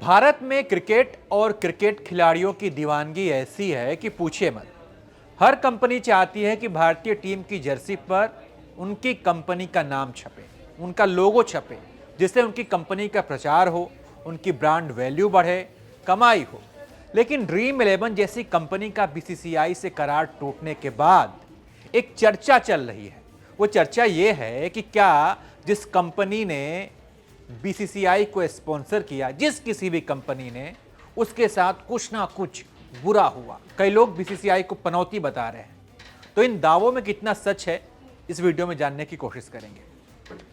भारत में क्रिकेट और क्रिकेट खिलाड़ियों की दीवानगी ऐसी है कि पूछिए मत। हर कंपनी चाहती है कि भारतीय टीम की जर्सी पर उनकी कंपनी का नाम छपे, उनका लोगो छपे, जिससे उनकी कंपनी का प्रचार हो, उनकी ब्रांड वैल्यू बढ़े, कमाई हो। लेकिन ड्रीम 11 जैसी कंपनी का बीसीसीआई से करार टूटने के बाद एक चर्चा चल रही है। वो चर्चा ये है कि क्या जिस कंपनी ने बीसीसीआई को स्पॉन्सर किया, जिस किसी भी कंपनी ने, उसके साथ कुछ ना कुछ बुरा हुआ। कई लोग बीसीसीआई को पनौती बता रहे हैं। तो इन दावों में कितना सच है, इस वीडियो में जानने की कोशिश करेंगे।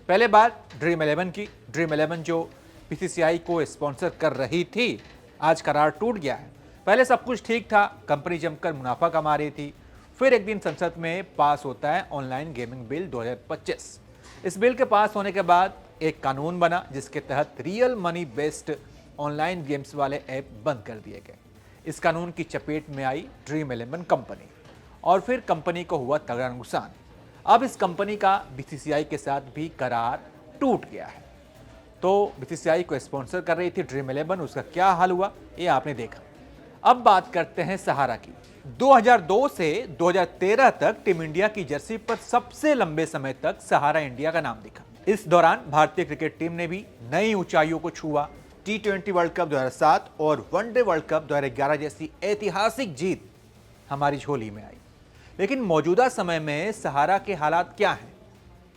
पहले बात ड्रीम 11 की। ड्रीम 11 जो बीसीसीआई को स्पॉन्सर कर रही थी, आज करार टूट गया है। पहले सब कुछ ठीक था, कंपनी जमकर मुनाफा कमा रही थी। फिर एक दिन संसद में पास होता है ऑनलाइन गेमिंग बिल 2025। इस बिल के पास होने के बाद एक कानून बना जिसके तहत real money based online games वाले ऐप बंद कर दिए गए। इस कानून की चपेट में आई ड्रीम 11 कंपनी और फिर कंपनी को हुआ तगड़ा नुकसान। अब इस कंपनी का बीसीसीआई के साथ भी करार टूट गया है। तो बीसीसीआई को स्पॉन्सर कर रही थी ड्रीम 11, उसका क्या हाल हुआ ये आपने देखा। अब बात करते हैं सहारा की। 2002 से 2013 तक टीम इंडिया की जर्सी पर सबसे लंबे समय तक सहारा इंडिया का नाम दिखा। इस दौरान भारतीय क्रिकेट टीम ने भी नई ऊंचाइयों को छुआ। T20 वर्ल्ड कप 2007 और वनडे वर्ल्ड कप 2011 जैसी ऐतिहासिक जीत हमारी झोली में आई। लेकिन मौजूदा समय में सहारा के हालात क्या हैं?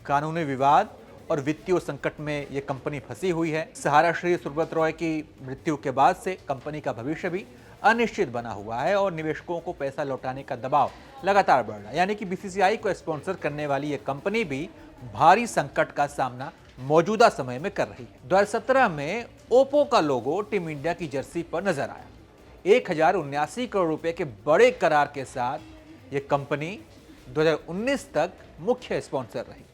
कानूनी विवाद और वित्तीय संकट में यह कंपनी फंसी हुई है। सहारा श्री सुब्रत रॉय की मृत्यु के बाद से कंपनी का भविष्य भी अनिश्चित बना हुआ है और निवेशकों को पैसा लौटाने का दबाव लगातार बढ़ रहा है। यानी कि बीसीसीआई को स्पॉन्सर करने वाली यह कंपनी भी भारी संकट का सामना मौजूदा समय में कर रही है। 2017 में ओप्पो का लोगो टीम इंडिया की जर्सी पर नजर आया। 1079 करोड़ रुपए के बड़े करार के साथ यह कंपनी 2019 तक मुख्य स्पॉन्सर रही।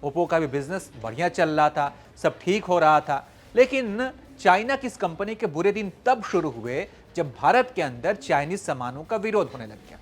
ओप्पो का भी बिजनेस बढ़िया चल रहा था, सब ठीक हो रहा था। लेकिन चाइना की इस कंपनी के बुरे दिन तब शुरू हुए जब भारत के अंदर चाइनीज सामानों का विरोध होने लग गया।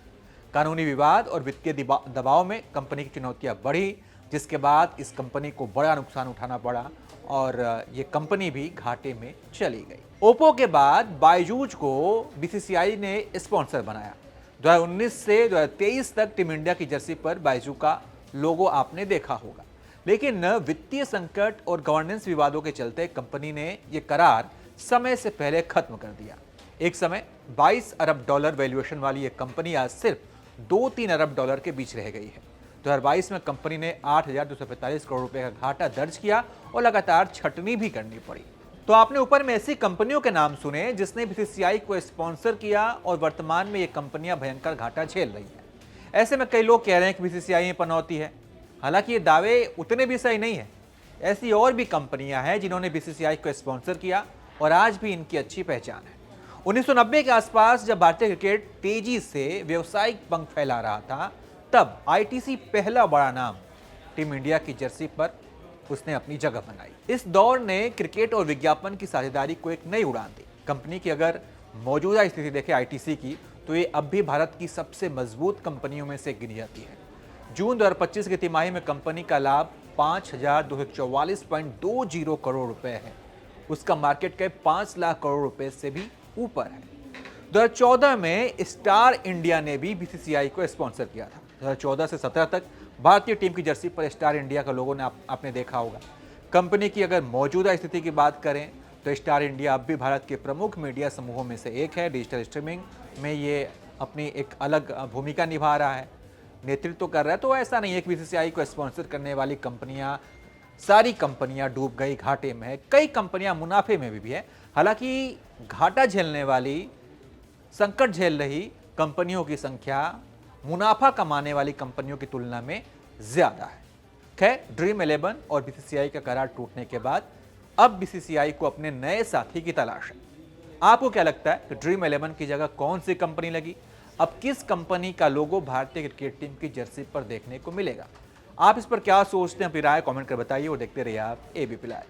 कानूनी विवाद और वित्तीय दबाव में कंपनी की चुनौतियां बढ़ी, जिसके बाद इस कंपनी को बड़ा नुकसान उठाना पड़ा और ये कंपनी भी घाटे में चली गई। ओप्पो के बाद बायजूस को बीसीसीआई ने स्पॉन्सर बनाया। 2019 से 2023 तक टीम इंडिया की जर्सी पर बायजूस का लोगो आपने देखा होगा। लेकिन वित्तीय संकट और गवर्नेंस विवादों के चलते कंपनी ने यह करार समय से पहले खत्म कर दिया। एक समय 22 अरब डॉलर वैल्यूएशन वाली यह कंपनी आज सिर्फ 2-3 अरब डॉलर के बीच रह गई है। 2022 में कंपनी ने 8,245 करोड़ रुपए का घाटा दर्ज किया और लगातार छटनी भी करनी पड़ी। तो आपने ऊपर में ऐसी कंपनियों के नाम सुने जिसने बीसीसीआई को स्पॉन्सर किया और वर्तमान में ये कंपनियां भयंकर घाटा झेल रही हैं। ऐसे में कई लोग कह रहे हैं कि बीसीसीआई में पनौती है। हालांकि ये दावे उतने भी सही नहीं है। ऐसी और भी कंपनियां हैं जिन्होंने बीसीसीआई को स्पॉन्सर किया और आज भी इनकी अच्छी पहचान है। 1990 के आसपास जब भारतीय क्रिकेट तेजी से व्यावसायिक पंख फैला रहा था, तब आईटीसी पहला बड़ा नाम टीम इंडिया की जर्सी पर उसने अपनी जगह बनाई। इस दौर ने क्रिकेट और विज्ञापन की साझेदारी को एक नई उड़ान दी। कंपनी की अगर मौजूदा स्थिति देखें आईटीसी की, तो ये अब भी भारत की सबसे मजबूत कंपनियों में से गिनी जाती है। जून 2025 की तिमाही में कंपनी का लाभ 5,244.20 करोड़ रुपए है। उसका मार्केट कैप 5 लाख करोड़ रुपए से भी ऊपर है। 2014 में स्टार इंडिया ने भी बीसीसीआई को स्पॉन्सर किया था। 2014 से 17 तक भारतीय टीम की जर्सी पर स्टार इंडिया का लोगो आपने देखा होगा। कंपनी की अगर मौजूदा स्थिति की बात करें तो स्टार इंडिया अब भी भारत के प्रमुख मीडिया समूहों में से एक है। डिजिटल स्ट्रीमिंग में ये अपनी एक अलग भूमिका निभा रहा है, नेतृत्व कर रहा है। तो ऐसा नहीं है कि बीसीसीआई को स्पॉन्सर करने वाली कंपनियां, सारी कंपनियां डूब गई, घाटे में है। कई कंपनियां मुनाफे में भी है। हालांकि घाटा झेलने वाली, संकट झेल रही कंपनियों की संख्या मुनाफा कमाने वाली कंपनियों की तुलना में ज्यादा है। खैर, ड्रीम 11 और बीसीसीआई का करार टूटने के बाद अब बीसीसीआई को अपने नए साथी की तलाश है। आपको क्या लगता है कि ड्रीम 11 की जगह कौन सी कंपनी लगी? अब किस कंपनी का लोगो भारतीय क्रिकेट टीम की जर्सी पर देखने को मिलेगा? आप इस पर क्या सोचते हैं? अपनी राय कमेंट कर बताइए और देखते रहिए आप एबीपी लाइव।